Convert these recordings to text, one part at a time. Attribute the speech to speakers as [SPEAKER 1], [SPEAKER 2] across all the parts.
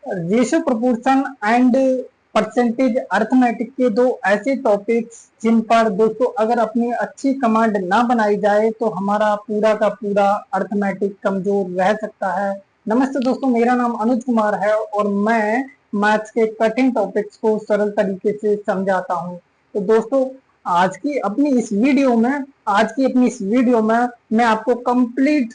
[SPEAKER 1] Ratio proportion and percentage arithmetic के दो ऐसे टॉपिक्स जिन पर दोस्तों अगर अपनी अच्छी कमांड ना बनाई जाए तो हमारा पूरा का पूरा अर्थमेटिक कमजोर रह सकता है। नमस्ते दोस्तों, मेरा नाम अनुज कुमार है और मैं मैथ्स के कठिन टॉपिक्स को सरल तरीके से समझाता हूं। तो दोस्तों आज की अपनी इस वीडियो में मैं आपको कंप्लीट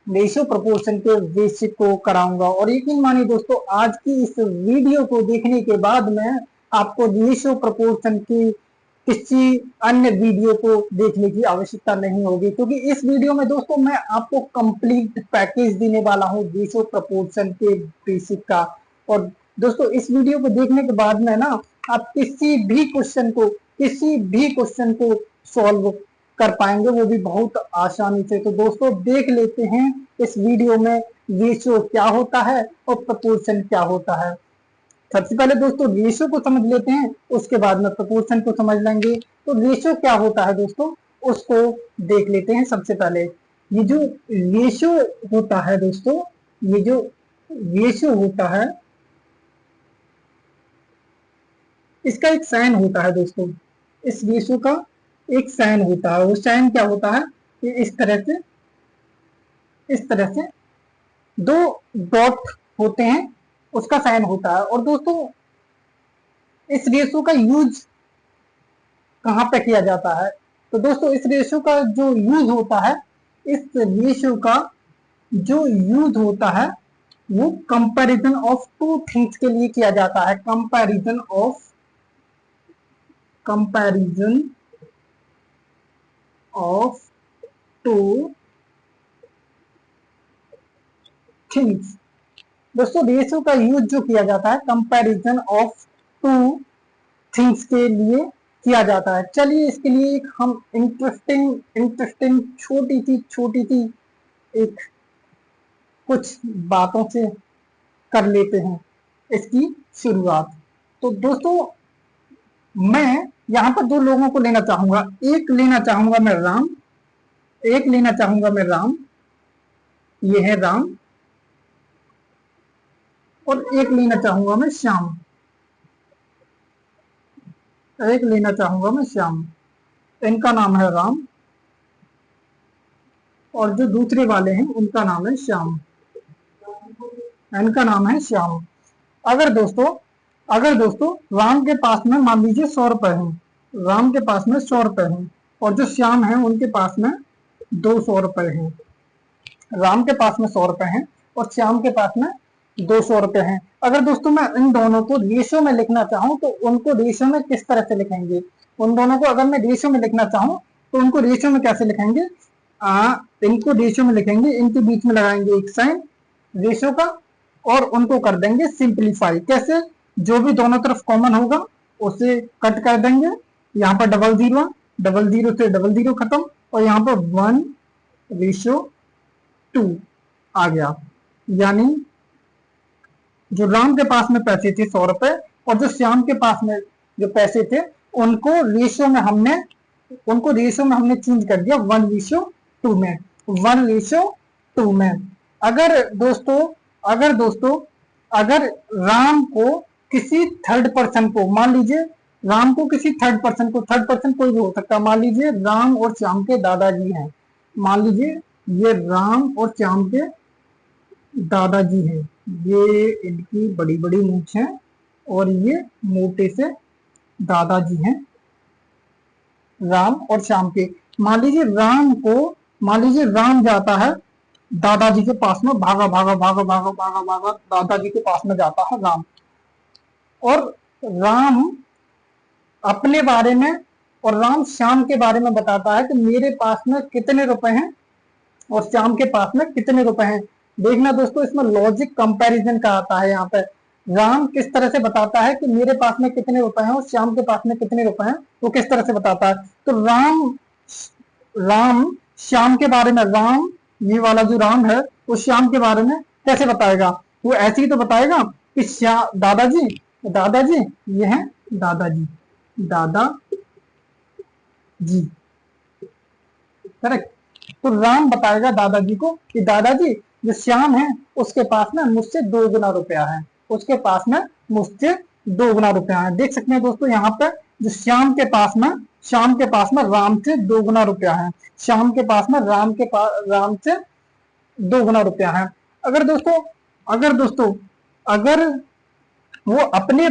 [SPEAKER 1] रेशियो प्रोपोर्शन के बेसिक को कराऊंगा और यकीन मानिए दोस्तों आज की इस वीडियो को देखने के बाद में आपको रेशियो प्रोपोर्शन की किसी अन्य वीडियो को देखने की आवश्यकता नहीं होगी, क्योंकि इस वीडियो में दोस्तों मैं आपको कंप्लीट पैकेज देने वाला हूं रेशियो प्रोपोर्शन के बेसिक का। और दोस्तों इस वीडियो को देखने के बाद में ना आप किसी भी क्वेश्चन को सॉल्व कर पाएंगे, वो भी बहुत आसानी से। तो दोस्तों देख लेते हैं इस वीडियो में रेशियो क्या होता है और प्रोपोर्शन क्या होता है। सबसे पहले दोस्तों रेशियो को समझ लेते हैं, उसके बाद में प्रोपोर्शन को समझ लेंगे। तो रेशियो क्या होता है दोस्तों उसको देख लेते हैं। सबसे पहले ये जो रेशियो होता है दोस्तों, ये जो रेशियो होता है इसका एक साइन होता है दोस्तों। इस रेशियो का एक साइन होता है। वो साइन क्या होता है कि इस तरह से दो डॉट होते हैं, उसका साइन होता है। और दोस्तों इस रेशियो का यूज कहां पे किया जाता है? तो दोस्तों इस रेशियो का जो यूज होता है, इस रेशियो का जो यूज होता है वो कंपैरिजन ऑफ टू थिंग्स के लिए किया जाता है। Comparison of two things. दोस्तों रेशियो का यूज जो किया जाता है कंपैरिजन ऑफ टू थिंग्स के लिए किया जाता है। चलिए इसके लिए एक हम इंटरेस्टिंग छोटी सी एक कुछ बातों से कर लेते हैं इसकी शुरुआत। तो दोस्तों मैं यहाँ पर दो लोगों को लेना चाहूंगा। एक लेना चाहूंगा मैं राम, ये है राम, और एक लेना चाहूंगा मैं श्याम, इनका नाम है राम और जो दूसरे वाले हैं उनका नाम है श्याम, इनका नाम है श्याम। अगर दोस्तों राम के पास में मान लीजिए 100 रुपए हैं, और जो श्याम है उनके पास में 200 रुपए हैं। राम के पास में 100 रुपए हैं और श्याम के पास में 200 रुपए हैं। अगर दोस्तों मैं इन दोनों को रेशियो में लिखना चाहूं तो उनको रेशियो में किस तरह से लिखेंगे? उन दोनों को अगर मैं रेशियो में लिखना चाहूं तो उनको रेशियो में कैसे लिखेंगे? इनको रेशियो में लिखेंगे, इनके बीच में लगाएंगे एक साइन रेशियो का और उनको कर देंगे सिंप्लीफाई। कैसे? जो भी दोनों तरफ कॉमन होगा उसे कट कर देंगे। यहाँ पर डबल जीरो से डबल जीरो खत्म और यहाँ पर 1:2 आ गया। यानी जो राम के पास में पैसे थे 100 रुपए और जो श्याम के पास में जो पैसे थे उनको रेशियो में हमने चेंज कर दिया 1:2 में। अगर राम को किसी थर्ड पर्सन को, मान लीजिए राम को किसी थर्ड पर्सन कोई भी हो सकता है, मान लीजिए राम और श्याम के दादाजी हैं, मान लीजिए ये राम और श्याम के दादाजी हैं, ये इनकी बड़ी बड़ी मूंछ है और ये मोटे से दादाजी हैं राम और श्याम के। मान लीजिए राम जाता है दादाजी के पास में, भागा दादाजी के पास में जाता है राम, और राम अपने बारे में और राम श्याम के बारे में बताता है कि मेरे पास में कितने रुपए हैं और श्याम के पास में कितने रुपए हैं। देखना दोस्तों इसमें लॉजिक कंपैरिजन का आता है। यहाँ पे राम किस तरह से बताता है कि मेरे पास में कितने रुपए हैं और श्याम के पास में कितने रुपए हैं, वो किस तरह से बताता है। तो राम श्याम के बारे में, राम ये वाला जो राम है वो श्याम के बारे में कैसे बताएगा? वो ऐसे ही तो बताएगा कि दादाजी ये है दादाजी करेक्ट। तो राम बताएगा दादाजी को कि दादाजी जो श्याम है उसके पास में मुझसे 2 गुना रुपया है, उसके पास में मुझसे 2 गुना रुपया है। देख सकते हैं दोस्तों यहाँ पे जो श्याम के पास में राम से 2 गुना रुपया है। श्याम के पास में राम से 2 गुना रुपया है। अगर दोस्तों अगर वो अपने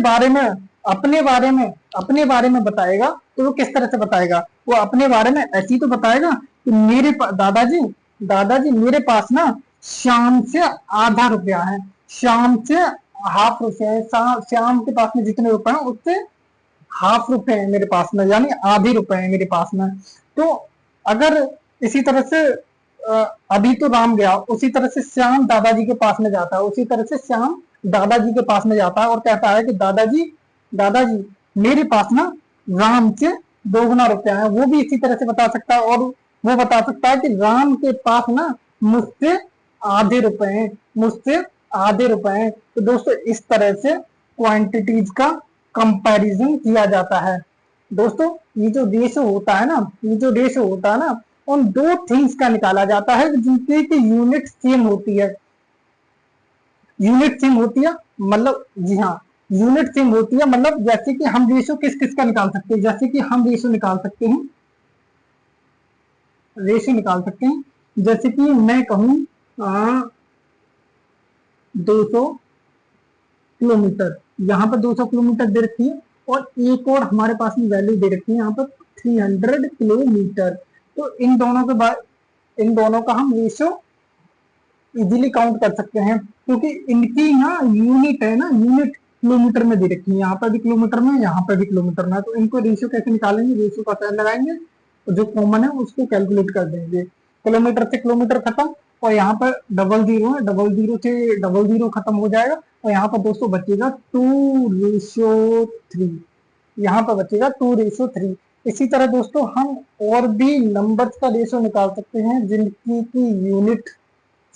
[SPEAKER 1] बारे में बताएगा तो वो किस तरह से बताएगा? वो अपने बारे में ऐसी तो बताएगा कि दादाजी मेरे पास ना शाम से आधा रुपया है, शाम से हाफ रुपया है, श्याम के पास में जितने रुपए हैं उससे हाफ रुपए है मेरे पास में, यानी आधे रुपए है मेरे पास में। तो अगर इसी तरह से अभी तो राम गया, उसी तरह से श्याम दादाजी के पास में जाता है, उसी तरह से श्याम दादाजी के पास में जाता है और कहता है कि दादाजी मेरे पास ना राम से 2 गुना रुपया है। वो भी इसी तरह से बता सकता है और वो बता सकता है कि राम के पास ना मुझसे आधे रुपए हैं, तो दोस्तों इस तरह से क्वांटिटीज का कंपैरिजन किया जाता है। दोस्तों ये जो रेशो होता है ना उन 2 थिंग्स का निकाला जाता है जिनकी की यूनिट सेम होती है। मतलब जी हाँ, यूनिट सेम होती है। मतलब जैसे कि हम रेशो किस का निकाल सकते हैं, जैसे कि हम रेशो निकाल सकते हैं जैसे कि मैं कहूं 200 किलोमीटर, यहाँ पर 200 किलोमीटर दे रखी है और एक और हमारे पास में वैल्यू दे रखी है यहाँ पर 300 किलोमीटर। तो इन दोनों का हम रेशो इजीली काउंट कर सकते हैं क्योंकि इनकी ना यूनिट किलोमीटर में दे रखी है, यहाँ पर भी किलोमीटर में, यहाँ पर भी किलोमीटर में। तो इनको रेशियो कैसे निकालेंगे? रेशियो का साइन लगाएंगे और जो कॉमन है उसको कैलकुलेट कर देंगे। किलोमीटर से किलोमीटर खत्म और यहाँ पर 00 है, 00 से 00 खत्म हो जाएगा और यहाँ पर दोस्तों बचेगा 2:3, यहाँ पर बचेगा 2:3। इसी तरह दोस्तों हम और भी नंबर्स का रेशियो निकाल सकते हैं जिनकी की यूनिट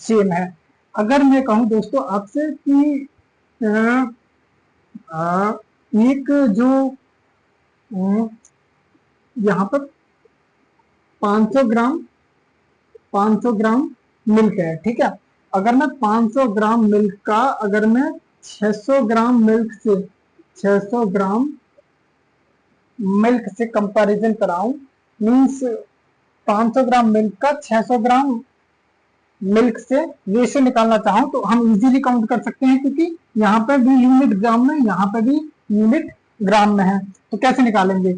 [SPEAKER 1] सेम है। अगर मैं कहूं दोस्तों आपसे कि एक जो यहाँ पर 500 ग्राम मिल्क है, ठीक है। अगर मैं 500 ग्राम मिल्क का अगर मैं 600 ग्राम मिल्क से कंपैरिजन कराऊं, मीन्स 500 ग्राम मिल्क का 600 ग्राम मिल्क से रेशियो निकालना चाहूं तो हम इजीली काउंट कर सकते हैं क्योंकि यहाँ पर भी यूनिट ग्राम में, यहाँ पर भी यूनिट ग्राम में है। तो कैसे निकालेंगे?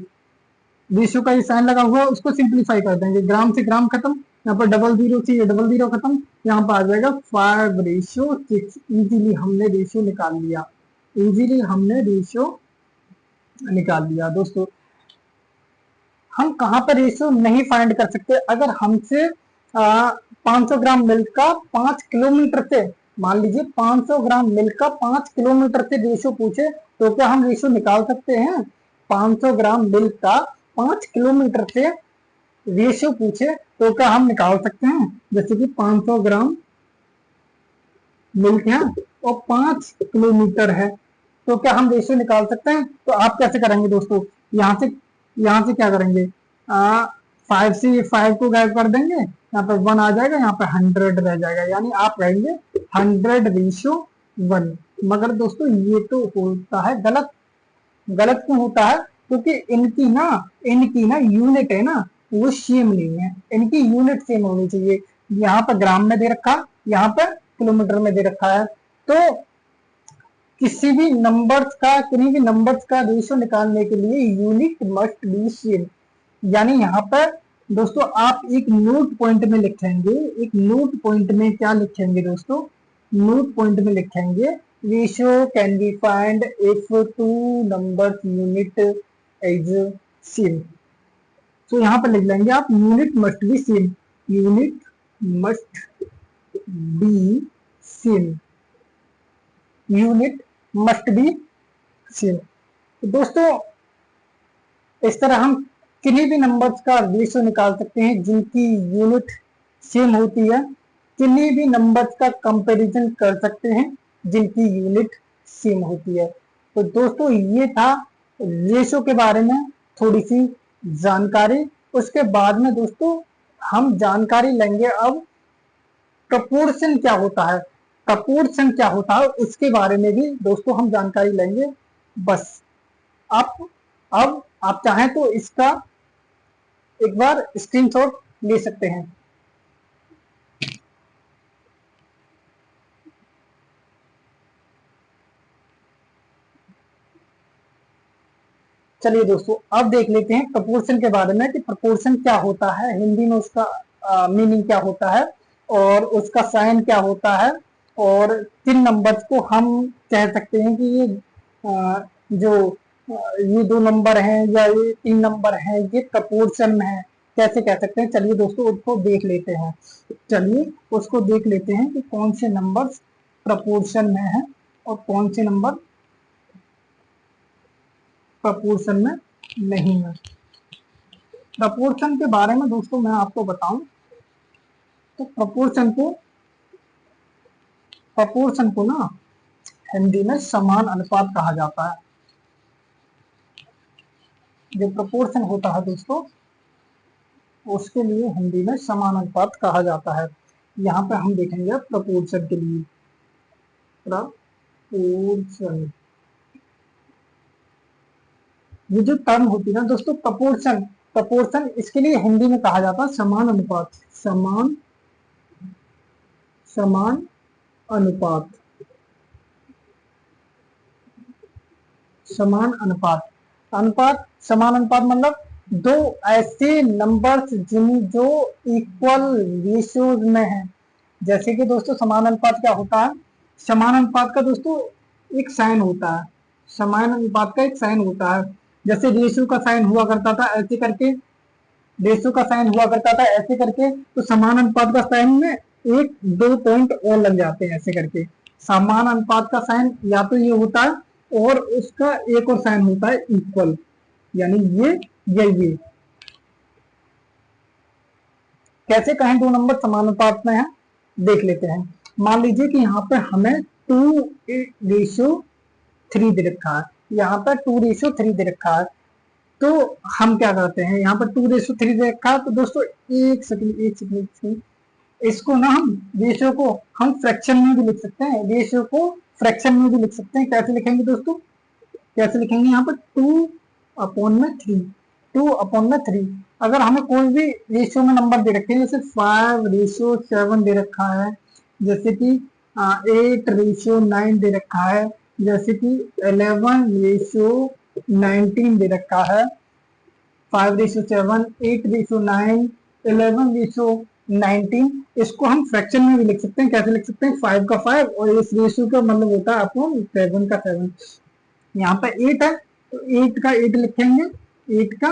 [SPEAKER 1] रेशियो का ये साइन लगा हुआ है उसको सिंप्लीफाई कर देंगे, ग्राम से ग्राम खत्म, यहाँ पर 00 से ये 00 खत्म, यहाँ पर आ जाएगा 5:6। इजीली हमने रेशियो निकाल लिया। दोस्तों हम कहाँ पर रेशियो नहीं फाइंड कर सकते? अगर हमसे 500 ग्राम मिल्क का 5 किलोमीटर से, मान लीजिए 500 ग्राम मिल्क का 5 किलोमीटर से रेशियो पूछे तो क्या हम रेशियो निकाल सकते हैं? 500 ग्राम मिल्क का 5 किलोमीटर से रेशियो पूछे तो क्या हम निकाल सकते हैं? जैसे कि 500 ग्राम मिल्क है और 5 किलोमीटर है तो क्या हम रेशियो निकाल सकते हैं? तो आप कैसे करेंगे दोस्तों? यहाँ से क्या करेंगे? 5 से 5 को गायब कर देंगे, यहाँ पर 1 आ जाएगा, यहाँ पर 100 रह जाएगा, यानी आप कहेंगे 100:1। मगर दोस्तों ये तो होता है गलत क्यों होता है? क्योंकि इनकी ना यूनिट है ना वो सेम नहीं है, इनकी यूनिट सेम होनी चाहिए। यहाँ पर ग्राम में दे रखा, यहाँ पर किलोमीटर में दे रखा है। तो किसी भी नंबर्स का रेशियो निकालने के लिए यूनिट मस्ट बी सेम। यानी यहाँ पर दोस्तों आप एक नोट पॉइंट में लिखेंगे, क्या लिखेंगे दोस्तों? नोट पॉइंट में लिखेंगे ratio can be find if 2 numbers unit is same. तो यहाँ पर लिख लेंगे आप यूनिट मस्ट बी सेम। तो दोस्तों इस तरह हम किन्हीं भी नंबर्स का रेशियो निकाल सकते हैं जिनकी यूनिट सेम होती है, किन्हीं भी नंबर्स का कंपैरिजन कर सकते हैं जिनकी यूनिट सेम होती है। तो दोस्तों ये था रेशियो के बारे में थोड़ी सी जानकारी। उसके बाद में दोस्तों हम जानकारी लेंगे अब प्रोपोर्शन क्या होता है। प्रपोर्शन क्या होता है उसके बारे में भी दोस्तों हम जानकारी लेंगे। बस अब आप चाहें तो इसका एक बार स्क्रीनशॉट ले सकते हैं। चलिए दोस्तों अब देख लेते हैं प्रपोर्शन के बारे में कि प्रपोर्शन क्या होता है, हिंदी में उसका मीनिंग क्या होता है और उसका साइन क्या होता है, और किन नंबर्स को हम कह सकते हैं कि ये जो ये 2 नंबर हैं या ये 3 नंबर हैं ये प्रपोर्शन में है, कैसे कह सकते हैं। चलिए दोस्तों उसको देख लेते हैं। चलिए उसको देख लेते हैं कि कौन से नंबर्स प्रपोर्शन में है और कौन से नंबर प्रपोर्शन में नहीं है। प्रपोर्शन के बारे में दोस्तों मैं आपको बताऊं तो प्रपोर्शन को ना हिंदी में समान अनुपात कहा जाता है। जो प्रपोर्शन होता है दोस्तों उसके लिए हिंदी में समान अनुपात कहा जाता है। यहाँ पे हम देखेंगे प्रपोर्शन के लिए प्रपोर्शन, ये जो टर्म होती है ना दोस्तों प्रपोर्शन इसके लिए हिंदी में कहा जाता है समान अनुपात। समान अनुपात समान अनुपात समान अनुपात मतलब दो ऐसे नंबर्स जो इक्वल रेशियोज में हैं। जैसे कि दोस्तों समान अनुपात क्या होता है, समान अनुपात का दोस्तों एक साइन होता है, समान अनुपात का एक साइन होता है। जैसे रेशियो का साइन हुआ करता था ऐसे करके, रेशियो का साइन हुआ करता था ऐसे करके, तो समान अनुपात का साइन में एक दो पॉइंट और लग जाते हैं ऐसे करके। समान अनुपात का साइन या तो ये होता है और उसका एक और साइन होता है इक्वल, यानी ये या ये। कैसे कहें दो नंबर समानुपात में है, देख लेते हैं। मान लीजिए कि यहाँ पे हमें 2:3 दे रखा है, यहाँ पर 2:3 दे रखा है। तो हम क्या करते हैं, यहाँ पर 2:3 दे रखा है तो दोस्तों एक सेकंड इसको ना हम रेशियो को हम फ्रैक्शन में भी लिख सकते हैं, रेशियो को फ्रैक्शन में भी लिख सकते हैं। कैसे लिखेंगे दोस्तों, कैसे लिखेंगे, यहाँ पर 2/3 अगर हमें कोई भी रेशियो में नंबर दे रखे हैं, जैसे 5:7 दे रखा है, जैसे कि 8:9 दे रखा है, जैसे कि 11:19 दे रखा है, 5:7 8:9 11:19, इसको हम फ्रैक्शन में भी लिख सकते हैं। कैसे लिख सकते हैं, 5 का 5 और इस रेशियो का मतलब होता है अपॉन 7 का 7। यहाँ पे 8 है तो 8 का 8 लिखेंगे, 8 का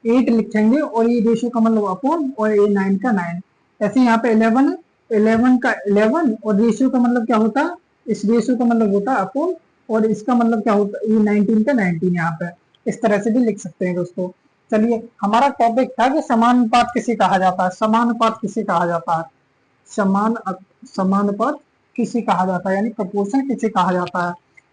[SPEAKER 1] 8 लिखेंगे और ये रेशियो का मतलब अपॉन और ये 9 का 9। ऐसे यहाँ पे 11 है, 11 का 11 और रेशियो का मतलब क्या होता है, इस रेशियो का मतलब होता है अपॉन और इसका मतलब क्या होता है, ये 19 का 19। यहाँ पे इस तरह से भी लिख सकते हैं दोस्तों। चलिए हमारा टॉपिक था कि समानुपात किसे कहा जाता है, समानुपात किसे कहा जाता है, समानुपात किसे कहा जाता है, यानी प्रपोर्शन किसे कहा जाता है।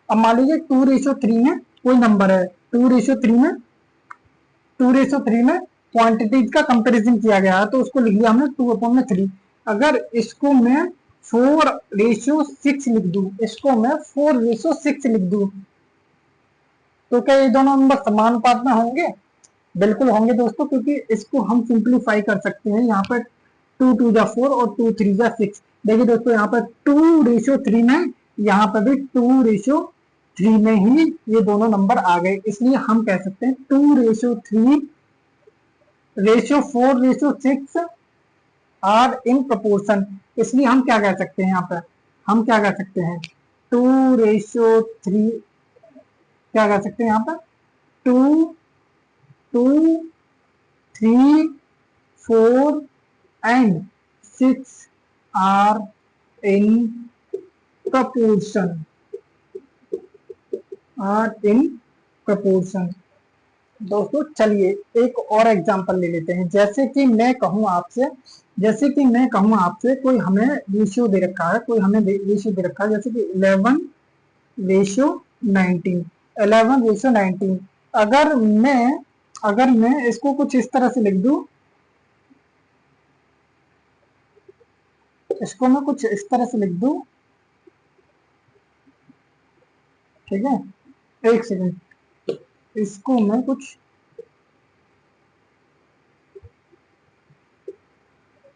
[SPEAKER 1] अब मान लीजिए 2:3 में कोई नंबर है, 2:3 में क्वांटिटीज का कंपैरिजन किया गया है, तो उसको लिख लिया हमने 2/3। अगर इसको मैं 4:6 लिख दूं, इसको मैं 4:6 लिख दूं, तो क्या ये दोनों नंबर समानुपात में होंगे, बिल्कुल होंगे दोस्तों, क्योंकि इसको हम सिंप्लीफाई कर सकते हैं। यहाँ पर 2 2 जा 4 और 2 3 जा 6। देखिए दोस्तों यहाँ पर 2:3 में, यहाँ पर भी 2:3 में ही ये दोनों नंबर आ गए, इसलिए हम कह सकते हैं 2:3 4:6 आर इन प्रपोर्शन। इसलिए हम क्या कह सकते हैं, यहाँ पर हम क्या कह सकते हैं 2:3, क्या कह सकते हैं यहाँ पर 2 2 3 4 and 6 are in proportion, दोस्तों चलिए एक और एग्जांपल ले लेते हैं। जैसे कि मैं कहूं आपसे कोई हमें रेशियो दे रखा है, जैसे कि 11:19, 11:19। अगर मैं इसको कुछ इस तरह से लिख दूं, इसको मैं कुछ इस तरह से लिख दूं ठीक है, एक सेकंड, इसको मैं कुछ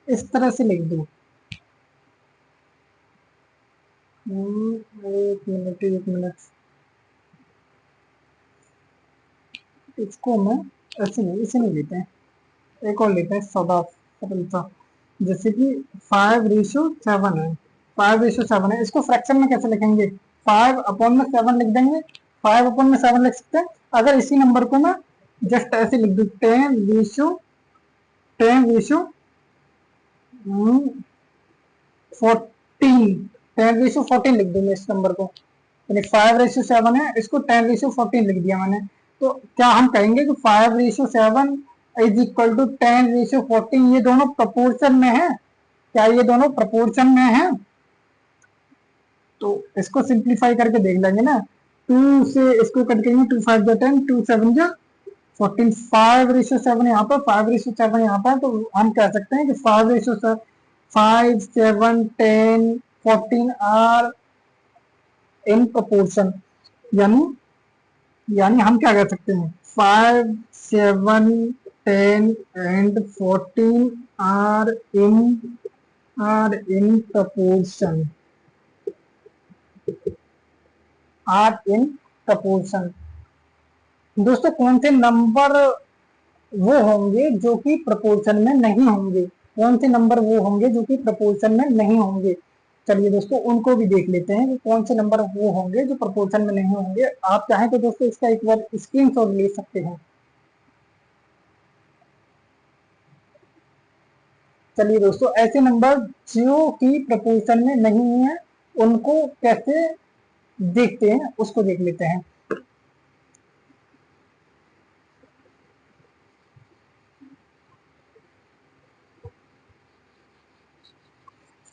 [SPEAKER 1] इस तरह से लिख दूं। एक मिनट, एक मिनट, इसको मैं ऐसे नहीं, इसे नहीं लेते हैं, एक और लेते हैं सदा सरलता। जैसे कि 5:7 है, 5:7 है, इसको फ्रैक्शन में कैसे लिखेंगे? 5/7 लिख देंगे, 5/7 लिख सकते हैं। अगर इसी नंबर को मैं जस्ट ऐसे लिख दूं, 10:14 लिख दूंगा इस नंबर को, यानी 5:7 है, इसको 10:14 लिख दिया मैंने। तो क्या हम कहेंगे कि 5:7 इज इक्वल टू 10:14, ये दोनों प्रपोर्शन में है? क्या ये दोनों प्रपोर्शन में है? तो इसको सिंप्लीफाई करके देख लेंगे ना, 2 से इसको कट करेंगे, 2 5 10, 2 7 14, 5:7 यहाँ पर, 5:7 यहाँ पर, तो हम कह सकते हैं कि 5:7, 5 7 10 14 आर इन प्रपोर्शन। यानी यानी हम क्या कह सकते हैं, 5 7 10 and 14 are in proportion, are in proportion. दोस्तों कौन से नंबर वो होंगे जो कि प्रपोर्शन में नहीं होंगे? कौन से नंबर वो होंगे जो कि प्रपोर्शन में नहीं होंगे? चलिए दोस्तों उनको भी देख लेते हैं कि कौन से नंबर वो होंगे जो प्रपोर्शन में नहीं होंगे। आप चाहें तो दोस्तों इसका एक बार स्क्रीनशॉट ले सकते हैं। चलिए दोस्तों, ऐसे नंबर जो कि प्रपोर्शन में नहीं है उनको कैसे देखते हैं उसको देख लेते हैं।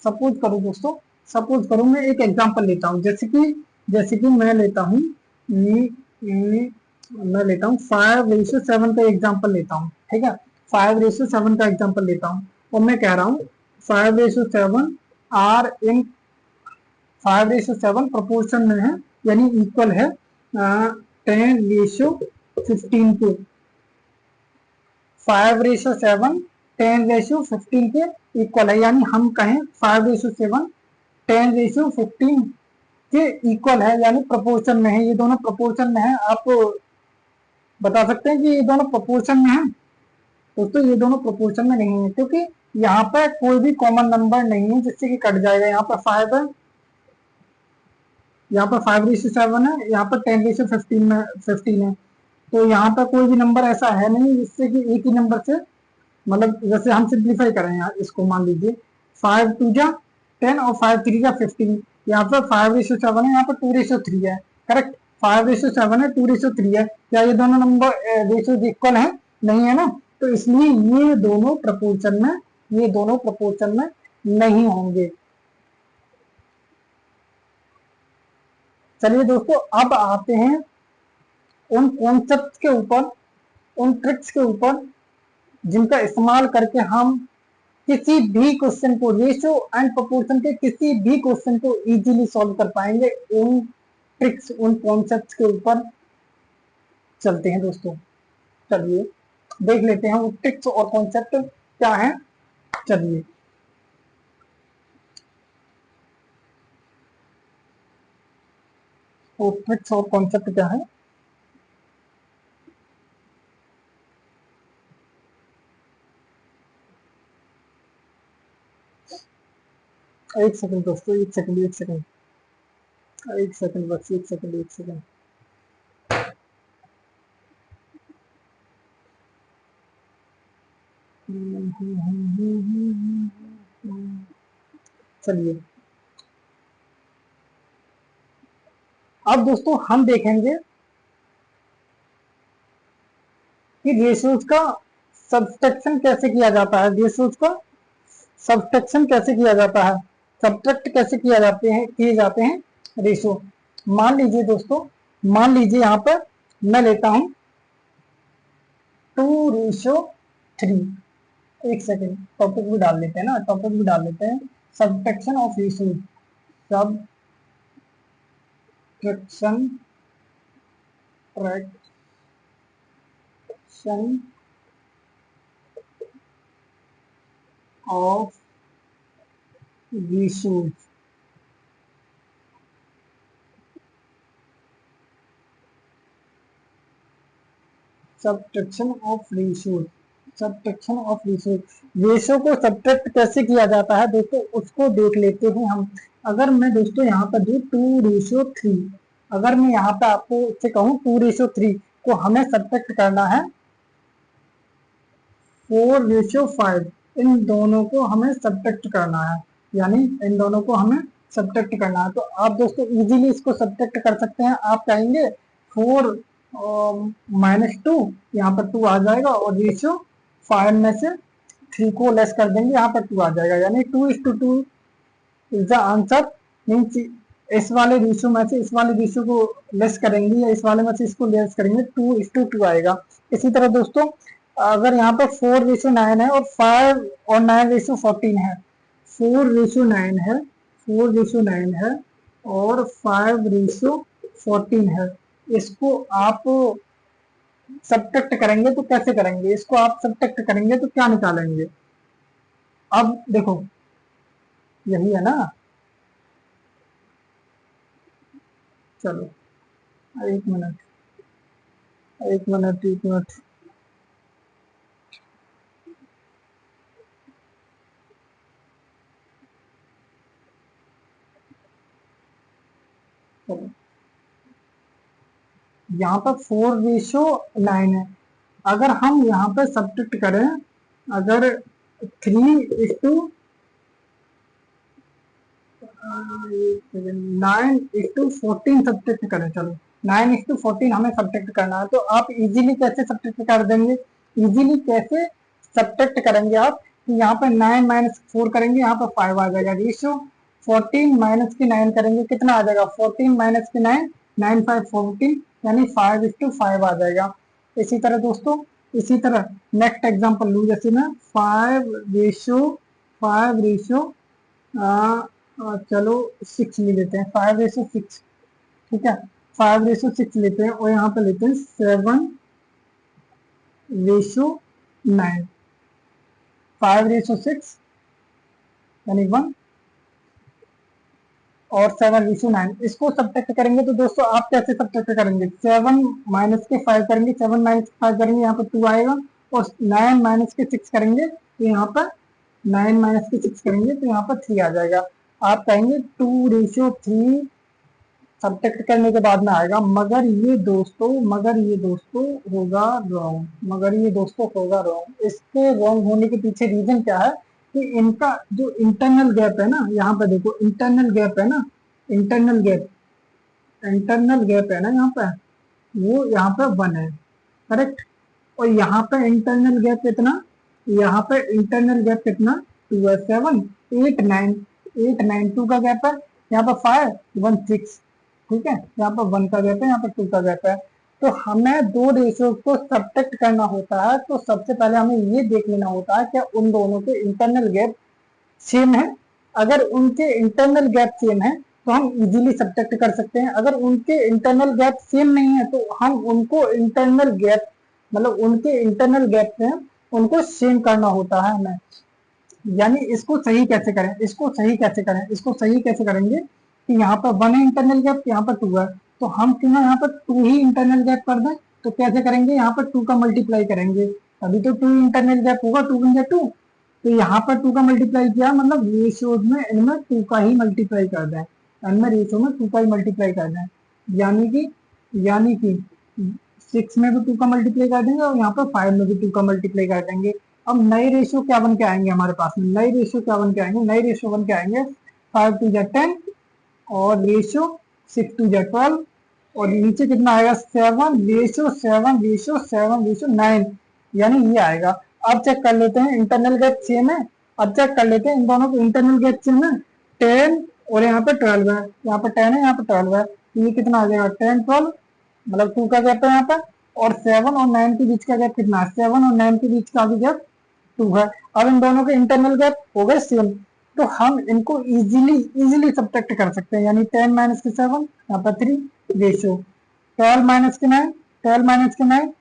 [SPEAKER 1] सपोज करो दोस्तों, सपोज करो मैं एक एग्जांपल लेता हूँ, जैसे कि मैं लेता हूँ, मैं लेता हूँ 5:7 का एग्जांपल लेता हूँ, ठीक है, 5:7 का एग्जांपल लेता हूँ, और मैं कह रहा हूँ 5:7 आर इन 5:7 प्रोपोर्शन में है, यानी इक्वल है 10:15 के। 5:7 10:15 के इक्वल है, यानी हम कहें 5:7 10:15 के इक्वल है, यानी प्रोपोर्शन में है। ये दोनों प्रोपोर्शन में है। आप बता सकते हैं कि ये दोनों प्रोपोर्शन में है? दोस्तों ये दोनों प्रोपोर्शन में नहीं है, क्योंकि यहाँ पर कोई भी कॉमन नंबर नहीं है जिससे कि कट जाएगा। यहाँ पर 5 है, यहाँ पर 5:7 है, यहाँ पर 10:15 है, तो यहाँ पर कोई भी नंबर ऐसा है नहीं जिससे कि एक ही नंबर से, मतलब जैसे हम सिंप्लीफाई करें यार इसको, मान लीजिए 5 2 10 और 5 3 15, यहाँ पर 5:7 है, यहाँ पर 2:3 है, करेक्ट, 5:7 है, 2:3 है, क्या ये दोनों नंबर रेशियो इक्वल है? नहीं है ना, तो इसलिए ये दोनों प्रपोर्शन में नहीं होंगे। चलिए दोस्तों अब आते हैं उन कॉन्सेप्ट के ऊपर, उन ट्रिक्स के ऊपर जिनका इस्तेमाल करके हम किसी भी क्वेश्चन को, रेशियो एंड प्रोपोर्शन के किसी भी क्वेश्चन को इजीली सॉल्व कर पाएंगे। उन ट्रिक्स, उन कॉन्सेप्ट्स के ऊपर चलते हैं दोस्तों। चलिए देख लेते हैं वो ट्रिक्स और कॉन्सेप्ट क्या है। चलिए वो ट्रिक्स और कॉन्सेप्ट क्या है। एक सेकंड दोस्तों, एक सेकंड, एक सेकंड, एक सेकंड, बस एक सेकंड, एक सेकंड। चलिए अब दोस्तों हम देखेंगे कि रेशियोज का सब्सट्रैक्शन कैसे किया जाता है। रेशियोज का सब्सट्रैक्शन कैसे किया जाता है, सब्ट्रैक्ट कैसे किए जाते हैं रेशियो। मान लीजिए दोस्तों, मान लीजिए यहाँ पर मैं लेता हूं 2:3। एक सेकेंड, टॉपिक भी डाल लेते हैं ना, टॉपिक भी डाल लेते हैं, subtraction of ratio, subtraction subtraction of ratios, subtraction of ratios, subtraction of ratio, ratio को सब्ट्रैक्ट कैसे किया जाता है दोस्तों उसको देख लेते हैं हम। अगर मैं दोस्तों यहाँ पर दूं 2:3, अगर मैं यहाँ पे आपको इससे कहूँ 2:3 को हमें सब्ट्रैक्ट करना है 4:5, इन दोनों को हमें सब्ट्रैक्ट करना है, यानी इन दोनों को हमें सब्ट्रैक्ट करना है। तो आप दोस्तों इजीली इसको सब्ट्रैक्ट कर सकते हैं। आप कहेंगे 4 -2, यहाँ पर 2 आ जाएगा और रेशियो 5 में से 3 को लेस कर देंगे, यहाँ पर 2 आ जाएगा, यानी 2:2 इज द आंसर। मीन्स इस वाले रेशियो में से इस वाले रेशियो को लेस करेंगे या इस वाले में से इसको लेस करेंगे 2:2 आएगा। इसी तरह दोस्तों अगर यहाँ पर 4:9 है और 5 और 9:14 है, 4:9 है, 4:9 है और 5:14 है, इसको आप सब्ट्रैक्ट करेंगे तो कैसे करेंगे? इसको आप सब्ट्रैक्ट करेंगे तो क्या निकालेंगे? अब देखो यही है ना, चलो एक मिनट, एक मिनट, एक मिनट, चलो यहाँ पर 4:9 है, अगर हम यहाँ पर सब्ट्रैक्ट करें, अगर 9:14 सब्ट्रैक्ट करें, चलो 9:14 हमें सब्ट्रैक्ट करना है, तो आप इजीली कैसे सब्ट्रैक्ट कर देंगे? इजीली कैसे सब्ट्रैक्ट करेंगे आप? यहाँ पर 9 - 4 करेंगे, यहाँ पर 5 आ जाएगा, रेशियो 14 - 9 करेंगे, कितना आ जाएगा? 14 - 9, 9 5 14, यानी 5:5 आ जाएगा। इसी तरह दोस्तों, इसी तरह नेक्स्ट एग्जांपल लूँ, जैसे मैं 5:5 चलो 6 ले लेते हैं, 5:6, ठीक है, 5:6 लेते हैं और यहाँ पे लेते हैं 7:9, 5:6 यानी 1 और 7:9, इसको सब्ट्रैक्ट करेंगे तो दोस्तों आप कैसे सब्ट्रैक्ट करेंगे? 7 - 5 करेंगे, 7 - 5 करेंगे, यहाँ पर 2 आएगा, और 9 - 6 करेंगे तो यहाँ पर 9 - 6 करेंगे तो यहाँ पर 3 आ जाएगा। आप कहेंगे 2:3 सब्ट्रैक्ट करने के बाद में आएगा, मगर ये दोस्तों होगा रॉन्ग, मगर ये दोस्तों होगा रॉन्ग। इसके रॉन्ग होने के पीछे रीजन क्या है कि इनका जो इंटरनल गैप है ना, यहाँ पर देखो इंटरनल गैप है ना, इंटरनल गैप है ना यहाँ पर, वो यहाँ पर 1 है, करेक्ट। और यहाँ पे इंटरनल गैप कितना, यहाँ पे इंटरनल गैप कितना 2 है, 7 8 9, 8 9 2 का गैप है, यहाँ पर 5 1 6, ठीक है, यहाँ पर 1 का गैप है, यहाँ पर 2 का गैप है। तो हमें दो रेशियो को सब्ट्रैक्ट करना होता है, तो सबसे पहले हमें ये देख लेना होता है कि उन दोनों के इंटरनल गैप सेम है। अगर उनके इंटरनल गैप सेम है तो हम इजीली सब्ट्रैक्ट कर सकते हैं। अगर उनके इंटरनल गैप सेम नहीं है तो हम उनको इंटरनल गैप, मतलब उनके इंटरनल गैप से उनको सेम करना होता है हमें। यानी इसको सही कैसे करें, इसको सही कैसे करें, इसको सही कैसे करेंगे कि यहाँ पर 1 है इंटरनल गैप, यहाँ पर 2 है, तो हम क्यों ना यहाँ पर 2 ही इंटरनल गैप कर दें। तो कैसे करेंगे? यहाँ पर 2 का मल्टीप्लाई करेंगे, अभी तो 2 इंटरनल गैप होगा, 2 × 2, तो यहाँ पर 2 का मल्टीप्लाई किया, मतलब रेशियोज में इनमें 2 का ही मल्टीप्लाई कर दें, इनमें रेशियो में 2 का ही मल्टीप्लाई कर दें, यानी कि 6 में भी 2 का मल्टीप्लाई कर देंगे और यहाँ पर 5 में भी 2 का मल्टीप्लाई कर देंगे। अब नए रेशियो क्या बन के आएंगे हमारे पास में? नए रेशियो क्या बन के आएंगे? नए रेशियो बन के आएंगे 5 2 जा 10 और रेशियो 6 2 जा 12, और नीचे कितना आएगा 7:7:9, यानी ये आएगा। अब चेक कर लेते हैं इंटरनल गैप सेम है, अब चेक कर लेते हैं इन दोनों को इंटरनल गैप सेम है, 10 और यहाँ पे 12 है, यहाँ पे 10 है, यहाँ पे 12 है, तो ये कितना आ जाएगा 10 12, मतलब 2 का गैप है यहाँ पर, और 7 और 9 के बीच का गैप कितना है? 7 और 9 के बीच का भी गैप 2 है। अब इन दोनों के इंटरनल गैप हो गए सेम, तो हम इनको इजीली सब्ट्रैक्ट कर सकते हैं, यानी 10 - 7 यहाँ पर 3 रेशियो, 12 - 9 12 माइनस के 9,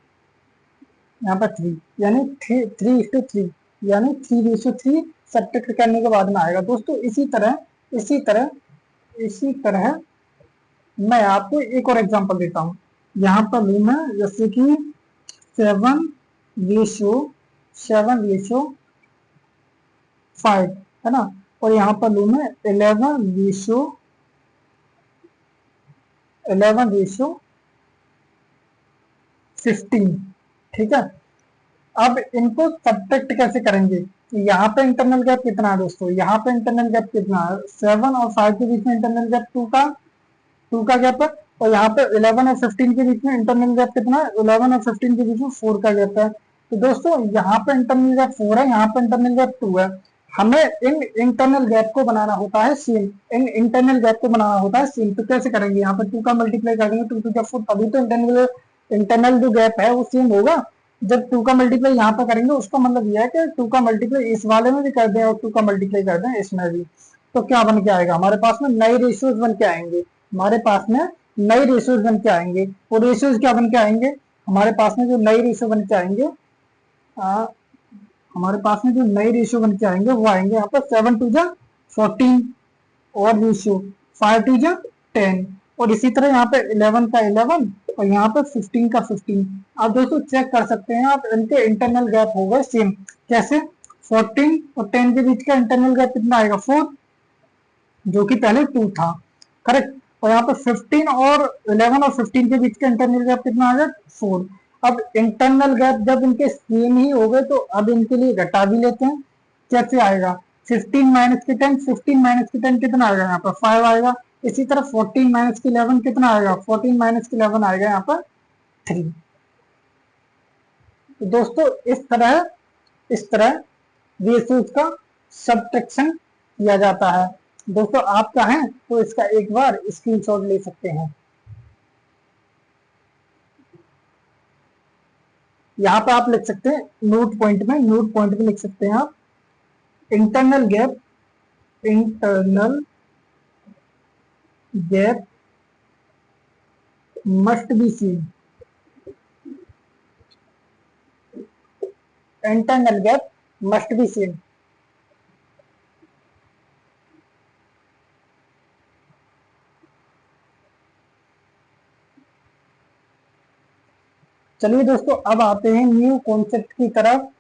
[SPEAKER 1] यहाँ पर 3, यानी 3:3, यानी 3:3 सब्ट्रैक्ट करने के बाद में आएगा दोस्तों। इसी तरह मैं आपको एक और एग्जांपल देता हूँ। यहाँ पर लूँ मैं, जैसे कि 7:5 है ना, और यहाँ पर लूँ मैं 11:15, ठीक है। अब इनको सब्ट्रैक्ट कैसे करेंगे? यहाँ पे इंटरनल गैप कितना है दोस्तों? यहाँ पे इंटरनल गैप कितना है? 7 और 5 के बीच में इंटरनल गैप 2 का गैप है, और यहाँ पे 11 और 15 के बीच में इंटरनल गैप कितना है? 11 और 15 के बीच में 4 का गैप है। तो दोस्तों यहाँ पे इंटरनल गैप 4 है, यहाँ पे इंटरनल गैप 2 है। हमें इन इंटरनल गैप को बनाना होता है सेम, तो कैसे करेंगे? यहाँ पे 2 का मल्टीप्लाई करेंगे, 2 2 4, तभी तो इंटरनल जो गैप है वो सेम होगा। जब 2 का मल्टीप्लाई यहाँ पर करेंगे, उसका मतलब यह है कि 2 का मल्टीप्लाई इस वाले में भी कर दें और 2 का मल्टीप्लाई कर दें इसमें भी, तो क्या बन के आएगा? हमारे पास में नए रेशियोज बन के आएंगे। और रेशियोज क्या बन के आएंगे? हमारे पास में जो नए रेशियो बन के आएंगे, वो आएंगे यहाँ पर 7 2 14 और रेशियो 5 2 10, और इसी तरह यहाँ पे 11 का 11 और यहाँ पे 15 का 15। आप दोस्तों चेक कर सकते हैं, आप इनके इंटरनल गैप हो गए सेम। कैसे? 14 और 10 के बीच का इंटरनल गैप कितना आएगा? 4, जो कि पहले 2 था, करेक्ट। और यहाँ पे 15 और 11 और 15 के बीच का इंटरनल गैप कितना आ गया? 4। अब इंटरनल गैप जब इनके सेम ही हो गए, तो अब इनके लिए घटा भी लेते हैं। कैसे आएगा? 15 माइनस के 10 कितना आएगा? यहाँ पर 5 आएगा। इसी तरह 14 माइनस के 11 कितना आएगा? 14 माइनस के 11 आएगा यहाँ पर 3। तो दोस्तों इस तरह रेशियोज का सब्ट्रैक्शन किया जाता है। दोस्तों आप चाहें तो इसका एक बार स्क्रीनशॉट ले सकते हैं। यहाँ पे आप लिख सकते हैं नोट पॉइंट में लिख सकते हैं आप, internal gap must be seen. Internal gap must be seen. चलिए दोस्तों, अब आते हैं न्यू कॉन्सेप्ट की तरफ,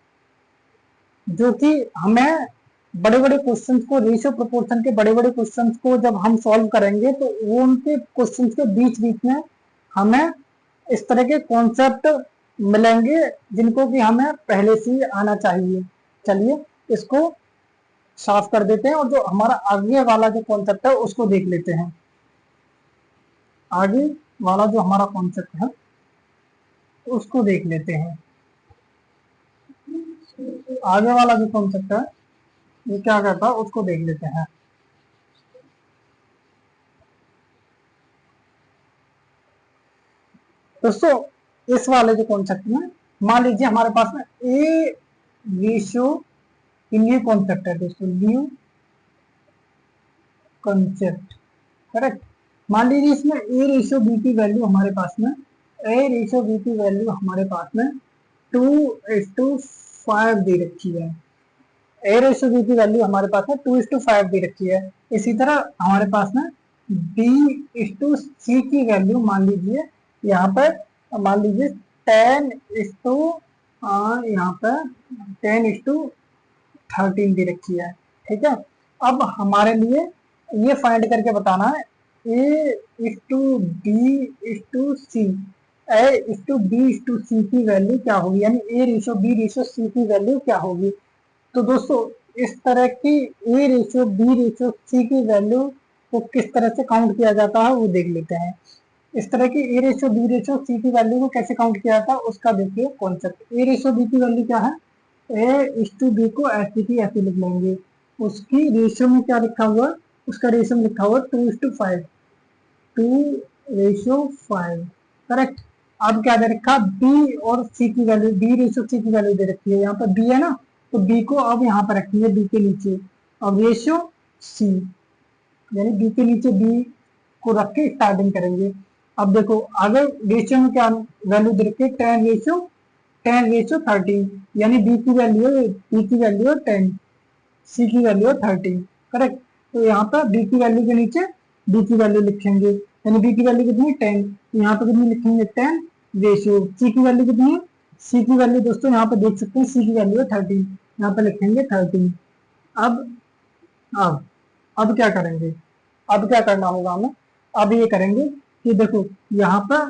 [SPEAKER 1] जो कि हमें बड़े बड़े क्वेश्चंस को, रेशियो प्रोपोर्शन के बड़े बड़े क्वेश्चंस को जब हम सॉल्व करेंगे, तो वो उनके क्वेश्चंस के बीच बीच में हमें इस तरह के कॉन्सेप्ट मिलेंगे जिनको कि हमें पहले से ही आना चाहिए। चलिए इसको साफ कर देते हैं, और जो हमारा आगे वाला जो कॉन्सेप्ट है उसको देख लेते हैं। आगे वाला जो हमारा कॉन्सेप्ट है उसको देख लेते हैं। आगे वाला जो कॉन्सेप्ट है ये क्या करता है उसको देख लेते हैं। दोस्तों इस वाले जो कॉन्सेप्ट में मान लीजिए हमारे पास में ए रेशियो, न्यू कॉन्सेप्ट है दोस्तों, न्यू कॉन्सेप्ट, करेक्ट। मान लीजिए इसमें ए रेशियो बी की वैल्यू हमारे पास में 2:5 दे रखी है। ए रेशियो बी की वैल्यू हमारे पास में 2:5 दे रखी है। इसी तरह हमारे पास में B/C की वैल्यू मान लीजिए यहाँ पर 10:13 दे रखी है, ठीक है। अब हमारे लिए ये फाइंड करके बताना है A/B/C की वैल्यू क्या होगी, यानी A/B/C की वैल्यू क्या होगी। तो दोस्तों इस तरह की A/B/C की वैल्यू को किस तरह से काउंट किया जाता है वो देख लेते हैं। इस तरह की A/B/C की वैल्यू को कैसे काउंट किया जाता है उसका देखिए कॉन्सेप्ट। A/B की वैल्यू क्या है? A/B को ऐसे की ऐसे लिख लेंगे। उसकी रेशियो में क्या लिखा हुआ? उसका रेशियो में लिखा हुआ 2:5, 2:5, करेक्ट। अब क्या दे रखा? B और C की वैल्यू, B/C की वैल्यू दे रखी है। यहाँ पर B है ना, तो B को अब यहाँ पर रखेंगे B के नीचे। अब रेशियो C, यानी B के नीचे B को रख के स्टार्टिंग करेंगे। अब देखो अगर रेशियो में क्या वैल्यू दे रखी है, 10:13, यानी बी की वैल्यू है, बी की वैल्यू है 10, सी की वैल्यू है 13, करेक्ट। तो यहाँ पर बी की वैल्यू के नीचे बी की वैल्यू लिखेंगे, यानी बी की वैल्यू कितनी है 10, तो यहाँ पर कितनी लिखेंगे 10 रेशियो, सी की वैल्यू कितनी है, सी की वैल्यू दोस्तों यहाँ पर देख सकते हैं, सी की वैल्यू है 13, यहाँ पर लिखेंगे 13। अब अब अब क्या करेंगे, अब क्या करना होगा हमें, अब ये करेंगे कि देखो यहाँ पर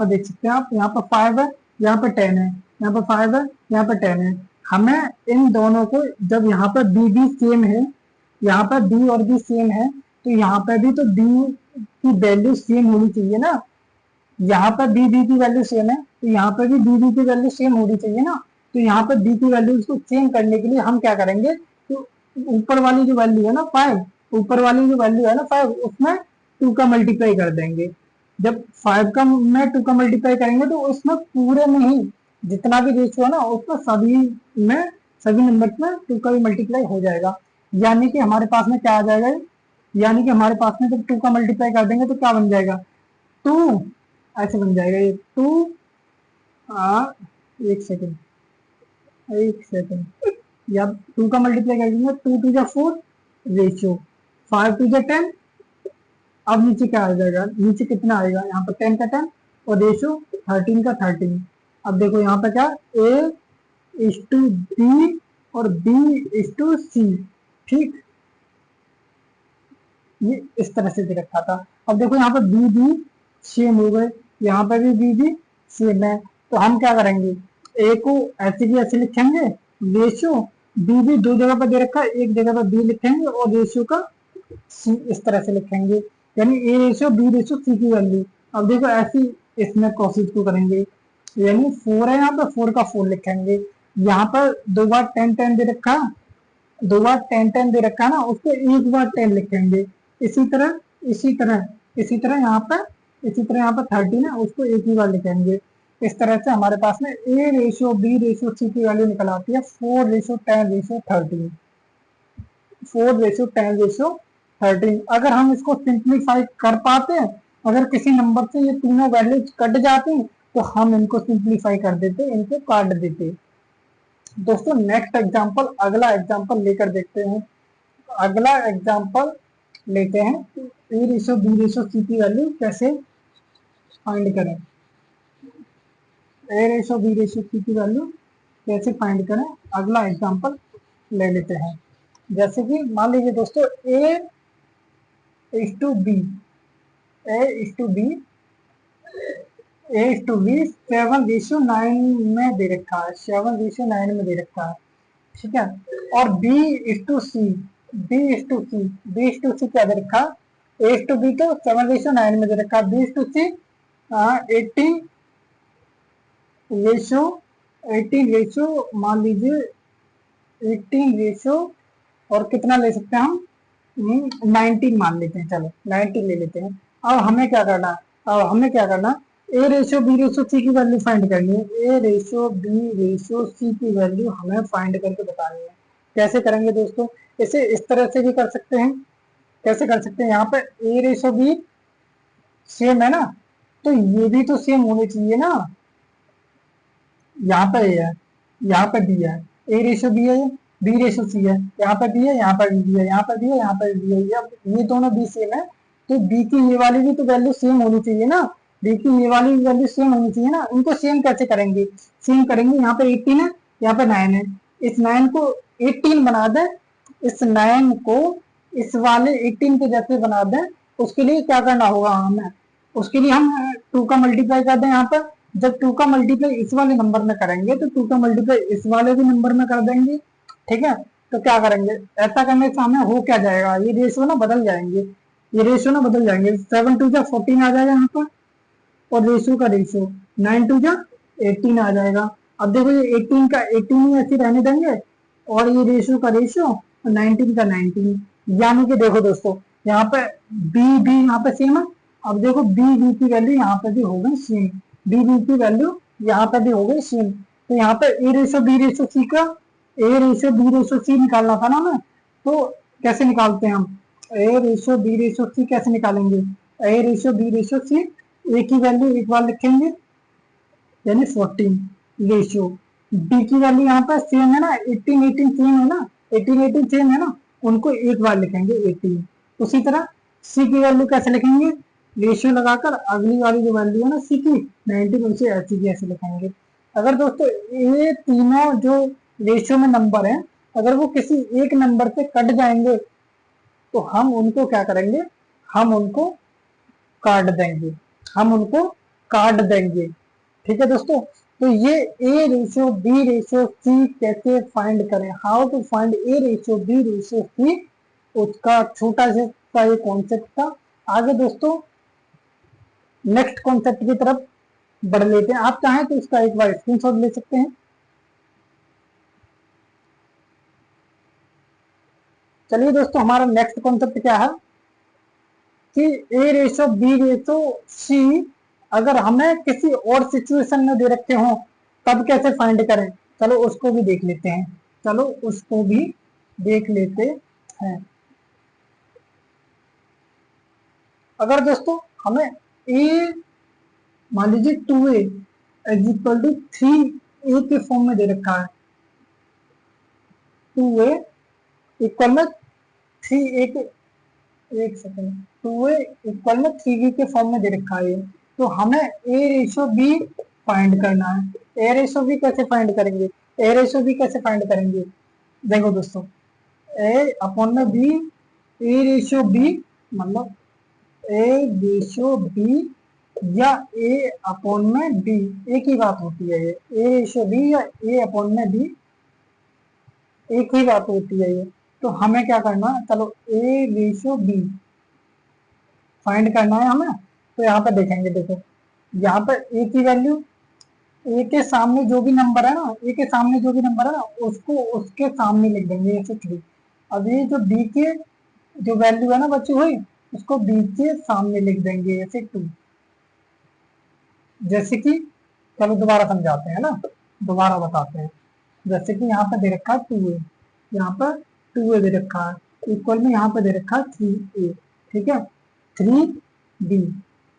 [SPEAKER 1] देख सकते हैं आप, यहाँ पर 5 है, यहाँ पर 10 है, यहाँ पर 5 है, यहाँ पर 10 है। हमें इन दोनों को, जब यहाँ पर बी भी सेम है, यहाँ पर बी और बी सेम है, तो यहाँ पर भी तो बी की वैल्यू सेम होनी चाहिए ना। यहाँ पर बी की वैल्यू सेम है, तो यहाँ पर भी बी की वैल्यू सेम होनी चाहिए ना। तो यहाँ पर बी की वैल्यू को सेम करने के लिए हम क्या करेंगे, तो ऊपर वाली जो वैल्यू है ना 5, ऊपर वाली जो वैल्यू है ना 5, उसमें 2 का मल्टीप्लाई कर देंगे। जब 5 का में 2 का मल्टीप्लाई करेंगे तो उसमें पूरे में ही जितना भी रेशियो है ना, उसमें सभी नंबर में 2 का भी मल्टीप्लाई हो जाएगा। यानी कि हमारे पास में क्या आ जाएगा, यानी कि हमारे पास में जब 2 का मल्टीप्लाई कर देंगे तो क्या बन जाएगा, 2, ऐसे बन जाएगा ये 2। एक सेकेंड, एक सेकेंड, या 2 का मल्टीप्लाई कर देंगे, 2 2 4 रेशियो, 5 2 10। अब नीचे क्या आ जाएगा, नीचे कितना आएगा, यहाँ पर 10 का 10 और रेशियो 13 का 13। अब देखो यहाँ पर क्या, A:B और B:C, ठीक, ये इस तरह से दे रखा था। अब देखो यहाँ पर बी सेम हो गए, यहाँ पर भी बी सेम है, तो हम क्या करेंगे, ए को ऐसे भी ऐसे लिखेंगे रेशियो, बी भी 2 जगह पर दे रखा है, एक जगह पर बी लिखेंगे और रेशियो का सी इस तरह से लिखेंगे, यानी A ratio B ratio C की वैल्यू। अब देखो ऐसी इसमें प्रोसेस को करेंगे, यानी 4 है, यहाँ पर 4 का 4 लिखेंगे, यहाँ पर 2 बार 10 दे रखा, 2 बार 10 दे रखा है ना, उसको 1 बार 10 लिखेंगे। इसी तरह इसी तरह इसी तरह यहाँ पर 13 है, उसको एक ही बार लिखेंगे। इस तरह से हमारे पास में A ratio B ratio C की वैल्यू निकल आती है 4:10:13, 4:10:13। अगर हम इसको सिंप्लीफाई कर पाते हैं, अगर किसी नंबर से ये तीनों वैल्यू कट जाती तो हम इनको सिंप्लीफाई कर देते, इनको काट देते। दोस्तों नेक्स्ट एग्जांपल, अगला एग्जांपल लेकर देखते हैं। अगला एग्जांपल लेते हैं, A ratio B ratio C की वैल्यू कैसे फाइंड करें, A ratio B ratio C की वैल्यू कैसे फाइंड करें, अगला एग्जांपल ले लेते हैं। जैसे कि मान लीजिए दोस्तों A:B, A:B 7:9 में दे रखा है, 7:9 में दे रखा है, ठीक है। और B:C क्या दे रखा है, A:B तो 7:9 में दे रखा है, B:C 18 मान लीजिए 18 और कितना ले सकते हैं हम, 19 मान लेते हैं, चलो 19 ले लेते हैं। अब हमें क्या करना, A ratio B ratio C की वैल्यू फाइंड करनी है, A ratio B ratio C की वैल्यू हमें फाइंड करके बतानी है। कैसे करेंगे दोस्तों, इसे इस तरह से भी कर सकते हैं, कैसे कर सकते हैं, यहाँ पे ए रेशियो बी सेम है ना, तो ये भी तो सेम होने चाहिए ना, यहाँ पे ए है, यहाँ पे बी है, ए रेशियो बी है, बी रेशियो सी है, यहाँ पे बी है, यहाँ पर बी है, यहाँ पर बी है, यहाँ पर बी है, ये दोनों बी सेम है, तो बी की ये वाली भी तो वैल्यू सेम होनी चाहिए ना, बी की ये वाली वैल्यू सेम होनी चाहिए ना। इनको सेम कैसे करेंगे, सेम करेंगे, यहाँ पे 18 है, यहाँ पे 9 है, इस 9 को 18 बना दे, इस 9 को इस वाले 18 के जैसे बना दे, उसके लिए क्या करना होगा हमें, उसके लिए हम 2 का मल्टीप्लाई कर दें। यहाँ पर जब 2 का मल्टीप्लाई इस वाले नंबर में करेंगे तो 2 का मल्टीप्लाई इस वाले भी नंबर में कर देंगे, ठीक है। तो क्या करेंगे, ऐसा करने से हमें हो क्या जाएगा, ये रेशियो ना बदल जाएंगे, 7 2 14 आ जाएगा यहाँ पर, और रेशियो का रेशियो 9 2 18 आ जाएगा। अब देखो ये 18 का 18 ही ऐसे रहने देंगे, और ये रेशियो का रेशियो और 19 का 19, यानी कि देखो दोस्तों यहाँ पे बी यहाँ पे सेम है। अब देखो बी की वैल्यू यहाँ पे भी हो गई सेम, बी की वैल्यू यहाँ पे भी हो गई सेम, तो यहाँ पे A ratio B ratio C का A ratio B ratio C निकालना था ना हमें, तो कैसे निकालते हैं हम, A ratio B ratio C कैसे निकालेंगे, A ratio B ratio C A की वैल्यू एक बार लिखेंगे यानी 14 रेशियो। बी की वैल्यू यहाँ पर सेम है ना, 18 18 सेम है ना, 18 18 सेम है ना, उनको एक बार लिखेंगे 18। उसी तरह सी की वैल्यू कैसे लिखेंगे, रेशियो लगाकर अगली वाली जो वैल्यू है ना सी की 19, उसे ऐसी की ऐसे लिखेंगे। अगर दोस्तों ये तीनों जो रेशियो में नंबर है अगर वो किसी एक नंबर से कट जाएंगे तो हम उनको क्या करेंगे, हम उनको काट देंगे, हम उनको काट देंगे। ठीक है दोस्तों, तो ये A ratio B ratio C कैसे फाइंड करें, how to find A ratio B ratio C, उसका छोटा सा ये कॉन्सेप्ट था। आगे दोस्तों नेक्स्ट कॉन्सेप्ट की तरफ बढ़ लेते हैं। आप चाहें तो इसका एक बार स्क्रीनशॉट ले सकते हैं। चलिए दोस्तों, हमारा नेक्स्ट कॉन्सेप्ट क्या है कि ए रेशो बी रेशो सी अगर हमें किसी और सिचुएशन में दे रखे हो तब कैसे फाइंड करें। चलो उसको भी देख लेते हैं, चलो उसको भी देख लेते हैं। अगर दोस्तों हमें ए मान लीजिए 2a is equal to 3a के फॉर्म में दे रखा है, 2a इक्वल में 3a के, एक सेकंड, 2a इक्वल में 3b के फॉर्म में दे रखा है, तो हमें a रेशो b फाइंड करना है। a रेशो b कैसे फाइंड करेंगे, a रेशो b कैसे फाइंड करेंगे, देखो दोस्तों a अपॉन में b, a रेशो b मतलब a रेशो b या a अपॉन में b, एक ही बात होती है ये, a रेशो b या a अपॉन में b एक ही बात होती है ये। तो हमें क्या करना है, चलो a रेशो b फाइंड करना है हमें। तो यहाँ पर देखेंगे, देखो यहाँ पर a की वैल्यू, a के सामने जो भी नंबर है ना, a के सामने जो भी नंबर है ना उसको उसके सामने लिख देंगे ऐसे 3। अब ये जो b के जो वैल्यू है ना बची हुई उसको b के सामने लिख देंगे ऐसे 2। जैसे कि चलो दोबारा समझाते हैं ना, दोबारा बताते हैं। जैसे कि यहाँ पर दे रखा है 2a, यहाँ पर 2a दे रखा है, इक्वल में यहाँ पर दे रखा है 3a, ठीक है 3b,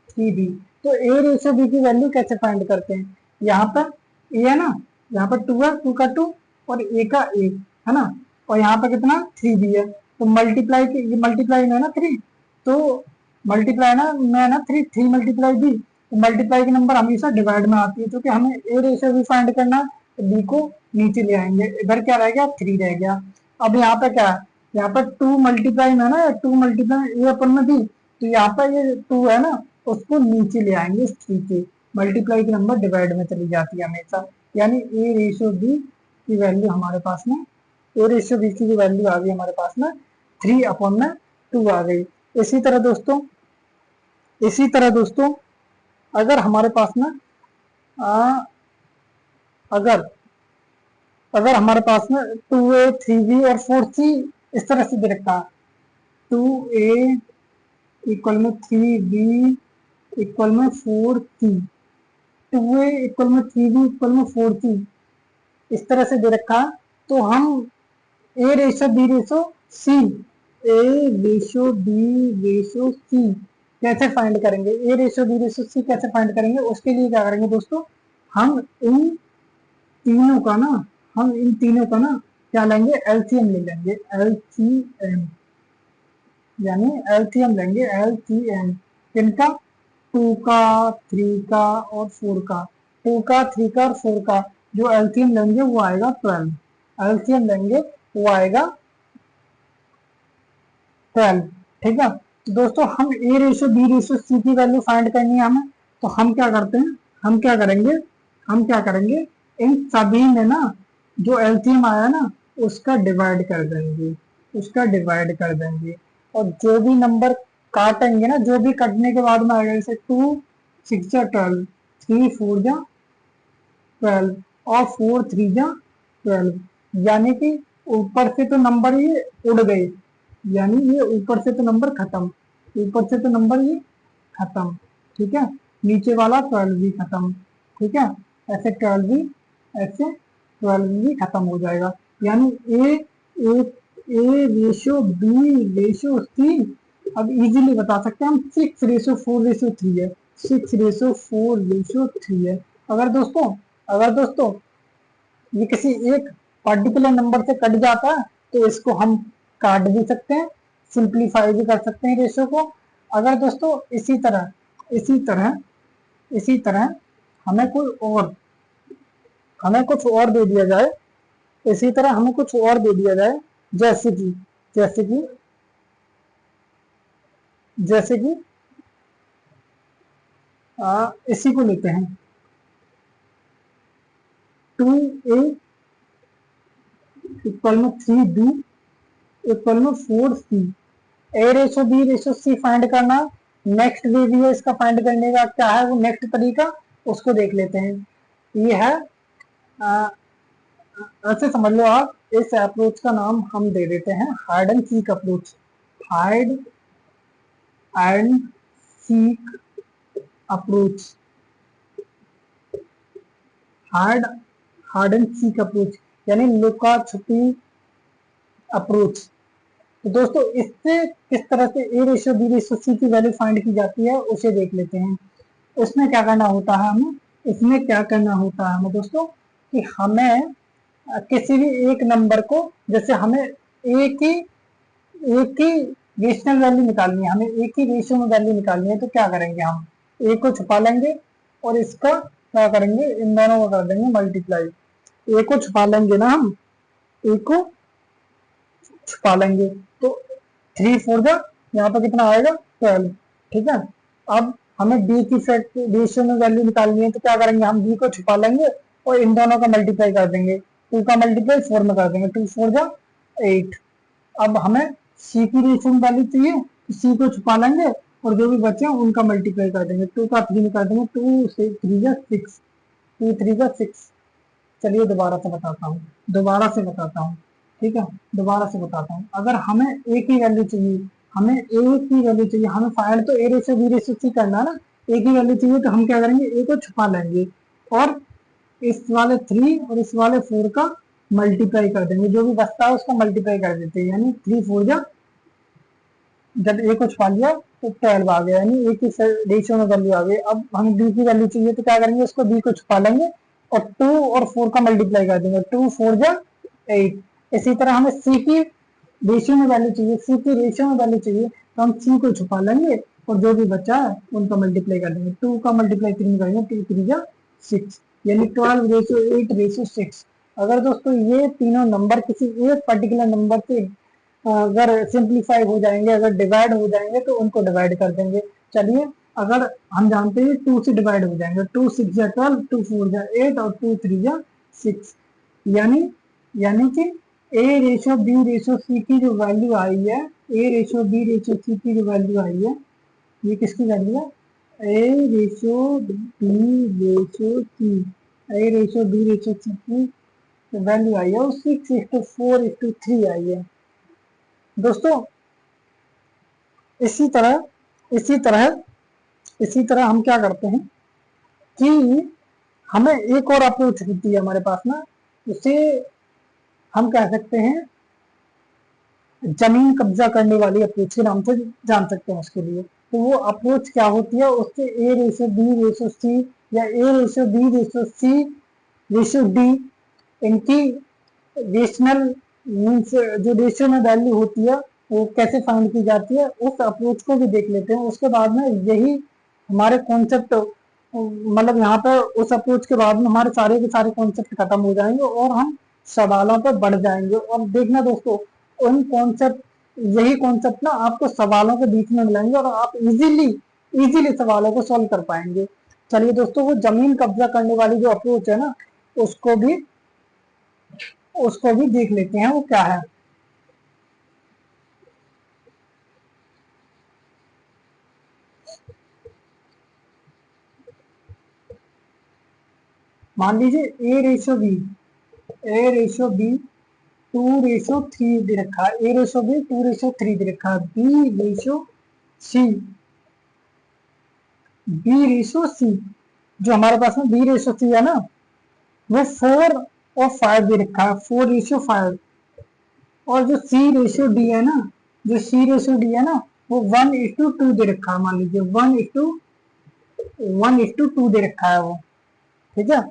[SPEAKER 1] 3b। तो a रेशो b की वैल्यू कैसे फाइंड करते हैं, यहाँ पर a है ना, यहाँ पर 2 है, 2 का 2 और a का 1 है ना, और यहाँ पर कितना 3b है, तो मल्टीप्लाई, ये मल्टीप्लाई में है ना 3, तो मल्टीप्लाई ना में ना 3 मल्टीप्लाई b, तो मल्टीप्लाई की नंबर हमेशा डिवाइड में आती है, क्योंकि हमें ए रेशियो भी फाइंड करना है तो बी को नीचे ले आएंगे, इधर क्या रह गया 3 रह गया। अब यहाँ पे क्या है, यहाँ पर 2 मल्टीप्लाई में ना 2 मल्टीप्लाई ए अपन में भी, तो यहाँ पर ये 2 है ना उसको नीचे ले आएंगे इस 3 के, मल्टीप्लाई की नंबर डिवाइड में चली जाती है हमेशा, यानी ए रेशियो बी की वैल्यू हमारे पास में, ए रेशियो बी की वैल्यू आ गई हमारे पास में 3 अपॉन में 2 आ गई। इसी तरह दोस्तों, इसी तरह दोस्तों अगर हमारे पास में अगर अगर हमारे पास में 2a 3b और 4c इस तरह से दे रखा है, 2a इक्वल में 3b इक्वल में 4c, 2a इक्वल में 3b इक्वल में 4c इस तरह से दे रखा है, तो हम a ratio b ratio c, a ratio b ratio c कैसे फाइंड करेंगे, ए रेशो बी रेशो सी कैसे फाइंड करेंगे, उसके लिए क्या करेंगे दोस्तों, हम इन तीनों का ना, हम इन तीनों का ना क्या लेंगे, एलसीएम ले लेंगे, एलसीएम, यानी एलसीएम लेंगे, एलसीएम किनका, 2 का 3 का और 4 का, 2 का 3 का और 4 का जो एलसीएम लेंगे वो आएगा 12, एलसीएम लेंगे वो आएगा 12, ठीक है। तो दोस्तों हम ए रेशो बी रेशो सी की वैल्यू फाइंड करनी है हमें, तो हम क्या करते हैं, हम क्या करेंगे, हम क्या करेंगे, इन सभी में ना जो एलसीएम आया ना उसका डिवाइड कर देंगे, उसका डिवाइड कर देंगे, और जो भी नंबर काटेंगे ना, जो भी कटने के बाद में आएगा, जैसे 2 6 जा 12, 3 4 जा 12 और 4 3 जा 12, यानी कि ऊपर से तो नंबर ये उड़ गए, यानी ये ऊपर से तो नंबर खत्म, ऊपर से तो नंबर ये खत्म, ठीक है, नीचे वाला 12 भी खत्म, ठीक है, ऐसे 12 भी, ऐसे 12 भी खत्म हो जाएगा, यानी ए रेशो बी रेशो सी, अब इजीली बता सकते हैं हम 6 रेशो 4 रेशो 3 है, 6:4:3 है। अगर दोस्तों ये किसी एक पर्टिकुलर नंबर से कट जाता है तो इसको हम काट भी सकते हैं, सिंप्लीफाई भी कर सकते हैं रेशो को। अगर दोस्तों इसी तरह हमें कुछ और दे दिया जाए, इसी तरह हमें कुछ और दे दिया जाए, जैसे कि इसी को लेते हैं 2a इक्वल में 3b इक्वल में 4c। ए रेशो बी रेशो सी फाइंड करना नेक्स्ट वे भी है इसका फाइंड करने का। क्या है वो नेक्स्ट तरीका, उसको देख लेते हैं। ये है ऐसे समझ लो आप, इस अप्रोच का नाम हम दे देते हैं hide and seek approach. Hide and seek approach, hide and seek approach यानी लुका छुपी अप्रोच। तो दोस्तों इससे किस तरह से ए रेशो बी रेशो सी की वैल्यू फाइंड की जाती है उसे देख लेते हैं। इसमें क्या करना होता है हमें दोस्तों कि हमें किसी भी एक नंबर को, जैसे हमें एक ही रेशनल वैल्यू निकालनी है, हमें एक ही रेशियो में वैल्यू निकालनी है, तो क्या करेंगे, हम ए को छुपा लेंगे और इसका क्या करेंगे, इन दोनों को कर देंगे मल्टीप्लाई। ए को छुपा लेंगे ना, हम ए को छुपा लेंगे तो 3 4 जा यहाँ पर कितना आएगा 12। ठीक है, अब हमें डी की रेशियो में वैल्यू निकालनी है, तो क्या करेंगे, हम डी को छुपा लेंगे और इन दोनों का मल्टीप्लाई कर देंगे। 2 का मल्टीप्लाई 4 में कर देंगे, 2 4 जा 8। अब हमें सी की रेशियो में वैल्यू चाहिए तो सी को छुपा लेंगे और जो भी बचे उनका मल्टीप्लाई कर देंगे। 2 का 3 में कर देंगे, 2 से 3 जा 6, 2 3 जा 6। चलिए दोबारा से बताता हूँ, ठीक है, दोबारा से बताता हूँ। अगर हमें एक ही वैल्यू चाहिए, हमें फाइंड तो ए रेशो बी रेशो सी करना ना, एक ही वैल्यू चाहिए तो हम क्या करेंगे, ए को छुपा लेंगे और इस वाले 3 और इस वाले 4 का मल्टीप्लाई कर देंगे, जो भी बचता है उसका मल्टीप्लाई कर देते हैं, यानी 3 4 जा, जब ए को छुपा लिया तो 12 आ गया, यानी ए की रेशियो में वैल्यू आ गई। अब हम बी की वैल्यू चाहिए तो क्या करेंगे, उसको बी को छुपा लेंगे और 2 और 4 का मल्टीप्लाई कर देंगे, 2 4 जा 8। इसी तरह हमें सी की रेशियो में वैल्यू चाहिए, तो हम सी को छुपा लेंगे और जो भी बचा है उनका मल्टीप्लाई कर देंगे। 2 का मल्टीप्लाई 3 करेंगे, 2 3 जा 6, यानी 12:8:6। अगर दोस्तों ये तीनों नंबर किसी एक पर्टिकुलर नंबर से अगर सिंप्लीफाई हो जाएंगे, अगर डिवाइड हो जाएंगे तो उनको डिवाइड कर देंगे। चलिए, अगर हम जानते हैं 2 से डिवाइड हो जाएंगे, 2 6 जा 12, 2 4 जा 8 और 2 3 जा 6, यानी कि ए रेशो बी रेशो सी की जो वैल्यू आई है, ये किसकी वैल्यू है, ए रेशो बी रेशो सी की वैल्यू आई है, वो 6:4:3 आई है दोस्तों। इसी तरह हम क्या करते हैं कि हमें एक और अप्रोच होती है हमारे पास ना, उसे हम कह सकते हैं जमीन कब्जा करने वाली अप्रोच के नाम से जान सकते हैं उसके लिए। तो वो अप्रोच क्या होती है, उससे ए रेशो बी रेशो सी या ए रेशो बी रेशो सी रेशो डी, इनकी रेशनल मीन्स जो रेशियो में वैल्यू होती है वो कैसे फाइंड की जाती है, उस अप्रोच को भी देख लेते हैं। उसके बाद में यही हमारे कॉन्सेप्ट, मतलब यहाँ पर उस अप्रोच के बाद में हमारे सारे के सारे कॉन्सेप्ट खत्म हो जाएंगे और हम सवालों पर बढ़ जाएंगे। और देखना दोस्तों, यही कॉन्सेप्ट ना आपको सवालों के बीच में मिलेंगे और आप इजीली सवालों को सॉल्व कर पाएंगे। चलिए दोस्तों, वो जमीन कब्जा करने वाली जो अप्रोच है ना, उसको भी देख लेते हैं वो क्या है। मान लीजिए ए रेशो बी 2:3 दे रखा है, ए रेशो बी 2:3 दे रखा है, बी रेशो सी जो हमारे पास में बी रेशो सी है ना, वो 4 और 5 दे रखा है, 4:5। और जो सी रेशियो डी है ना, वो 1:2 दे रखा है। मान लीजिए 1:2 दे रखा है वो, ठीक है।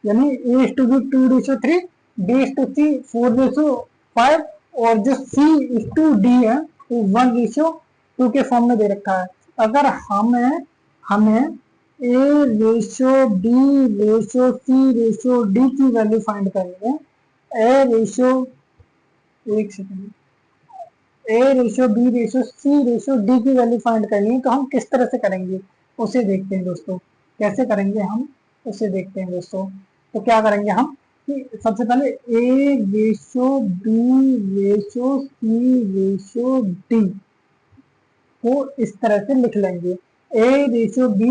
[SPEAKER 1] यानी A:B 2:3, B:C 4:5, और जो C:D है वो 1:2 के फॉर्म में दे रखा है। अगर हमें A:B:C:D की वैल्यू फाइंड करनी है, एक सेकंड, A:B:C:D की वैल्यू फाइंड करनी है, तो हम किस तरह से करेंगे उसे देखते हैं दोस्तों। कैसे करेंगे हम उसे देखते हैं दोस्तों। तो क्या करेंगे हम कि सबसे पहले A:B:C:D को इस तरह से लिख लेंगे। A:B:C:D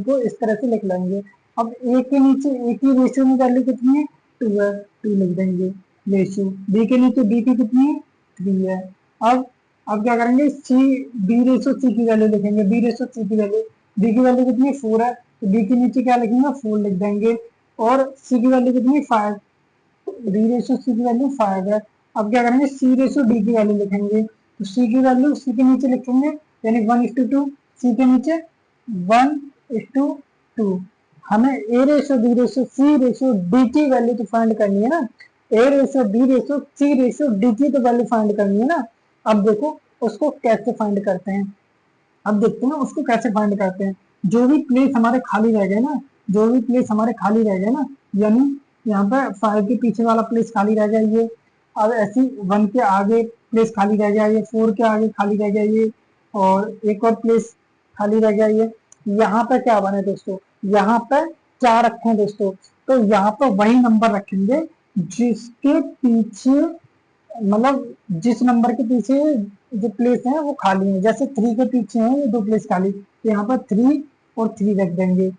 [SPEAKER 1] को इस तरह से लिख लेंगे। अब ए के नीचे ए की रेशियो में वैल्यू कितनी है, 2 है, 2 लिख देंगे रेशियो। बी के नीचे बी की कितनी है, 3 है। अब क्या करेंगे, B:C की वैल्यू लिखेंगे। B:C की वैल्यू, बी की वैल्यू कितनी है, 4 है, तो बी के नीचे क्या लिखेंगे, 4 लिख देंगे। और सी की वैल्यू कितनी है, 5, B:C की वैल्यू 5 है। अब क्या करेंगे, C:D की वैल्यू लिखेंगे। तो सी की वैल्यू सी के नीचे लिखेंगे, यानी 1:2, सी के नीचे 1:2। हमें A:B:C:D की वैल्यू तो फाइंड करनी है ना, A:B:C:D की तो वैल्यू फाइंड करनी है ना। अब देखो उसको कैसे फाइंड करते हैं, अब देखते हैं उसको कैसे फाइंड करते हैं। जो भी प्लेस हमारे खाली रह गए ना, जो भी प्लेस हमारे खाली रह गए ना, यानी यहाँ पर 5 के पीछे वाला प्लेस खाली रह गया ये, अब ऐसी 1 के आगे प्लेस खाली रह गया ये, 4 के आगे खाली रह गया ये, और एक और प्लेस खाली रह गया ये। यहाँ पे क्या बने दोस्तों, यहाँ पे क्या रखें दोस्तों, तो यहाँ पर वही नंबर रखेंगे जिसके पीछे, मतलब जिस नंबर के पीछे जो प्लेस है वो खाली है। जैसे 3 के पीछे है ये 2 प्लेस खाली, तो यहाँ पर 3 और 3 रख देंगे,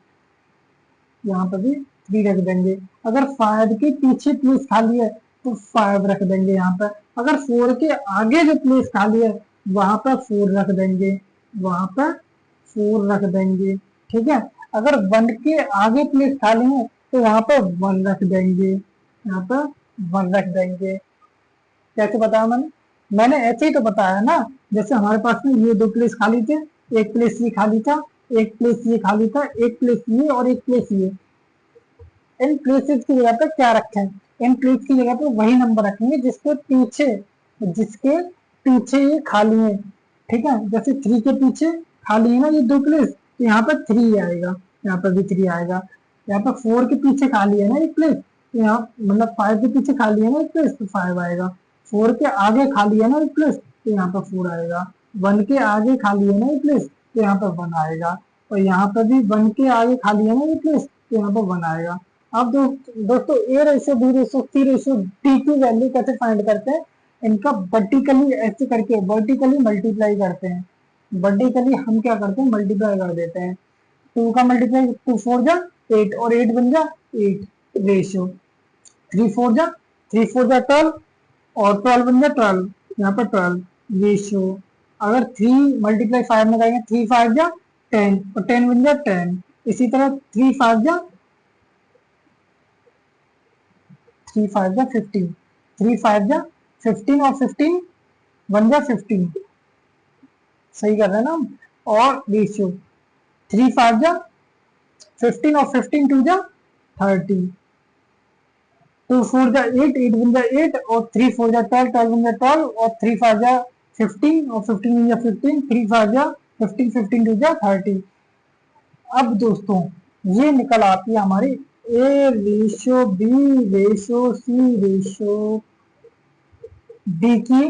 [SPEAKER 1] यहाँ पर भी 3 रख देंगे। अगर 5 के पीछे प्लेस खाली है तो 5 रख देंगे यहाँ पर। अगर 4 के आगे जो प्लेस खाली है वहां पर 4 रख देंगे, वहां पर 4 रख देंगे, ठीक है। अगर 1 के आगे प्लेस खाली है तो वहां पर 1 रख देंगे, यहाँ पर 1 रख देंगे। कैसे बताया मैंने ऐसे ही तो बताया ना। जैसे हमारे पास में ये 2 प्लेस खाली थे, एक प्लेस ये खाली था, एक प्लेस ये खाली था, एक प्लेस ये और एक प्लेस ये। इन प्लेसेस की जगह पर क्या रखें, इन प्लेस की जगह पर वही नंबर रखेंगे जिसके पीछे ये खाली है, ठीक है। जैसे 3 के पीछे खाली है ना ये 2 प्लेस, तो यहाँ पर 3 आएगा, यहाँ पर भी 3 आएगा। यहाँ पर 4 के पीछे खाली है ना एक प्लेस, तो यहाँ मतलब 5 के पीछे खाली है ना एक प्लेस, तो 5 आएगा। 4 के आगे खाली है ना एक प्लेस, तो यहाँ पर 4 आएगा। 1 के आगे खाली है ना एक प्लेस, तो यहाँ पर 1 आएगा। और यहाँ पर भी 1 के आगे खाली है ना एक प्लेस, तो यहाँ पर 1 आएगा। अब दोस्तों A:B:C:D की वैल्यू कैसे फाइंड करते हैं, इनका वर्टिकली ऐसे करके वर्टिकली मल्टीप्लाई करते हैं। वर्टिकली हम क्या करते हैं, मल्टीप्लाई कर देते हैं। 2 का मल्टीप्लाई 2 4 जा 8, और 8 बन जा 8 रेशियो, 3 4 जा 12, और 12 बन जा 12, यहाँ पर 12 रेशियो। अगर 3 मल्टीप्लाई 5 में करेंगे, 3 5 जा 10, और 10 बन जा 10। इसी तरह 3 5 जा 3 5 जा 15, 3 5 जा 15, और 15 1 जा 15, सही कर रहे हैं ना हम। और रेशियो 3 5 जा 15, और 15 2 जा 30, 2 4 जा 8, 8 1 जा 8, और 3 4 जा 12, 12 1 जा 12, और 3 5 जा 15, और 15 1 जा 15, 3 5 जा 15, 15 2 जा 30। अब दोस्तों ये निकल आती है हमारी A:B:C:D की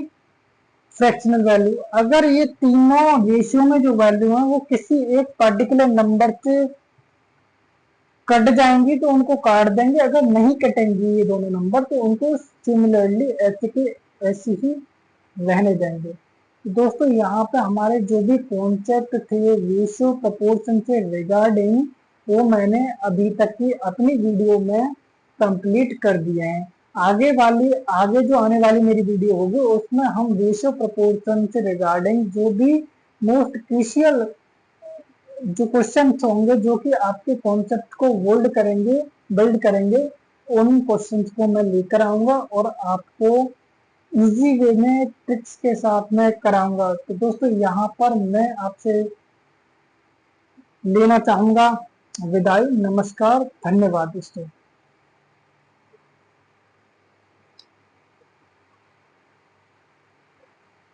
[SPEAKER 1] फ्रैक्शनल वैल्यू। अगर ये तीनों रेशियो में जो वैल्यू है वो किसी एक पर्टिकुलर नंबर से कट जाएंगी तो उनको काट देंगे, अगर नहीं कटेंगी ये दोनों नंबर तो उनको सिमिलरली ऐसे के ऐसे ही रहने देंगे। दोस्तों यहाँ पे हमारे जो भी कॉन्सेप्ट थे रेशियो प्रपोर्शन से रिगार्डिंग, वो मैंने अभी तक की अपनी वीडियो में कंप्लीट कर दिए हैं। आगे जो आने वाली मेरी वीडियो होगी उसमें हम रेशियो प्रपोर्शन से रिगार्डिंग जो भी मोस्ट क्रूशियल जो क्वेश्चन होंगे जो कि आपके कॉन्सेप्ट को बिल्ड करेंगे, उन क्वेश्चंस को मैं लेकर आऊंगा और आपको इजी वे में ट्रिक्स के साथ में कराऊंगा। तो दोस्तों यहाँ पर मैं आपसे लेना चाहूंगा विदाई। नमस्कार, धन्यवाद दोस्तों।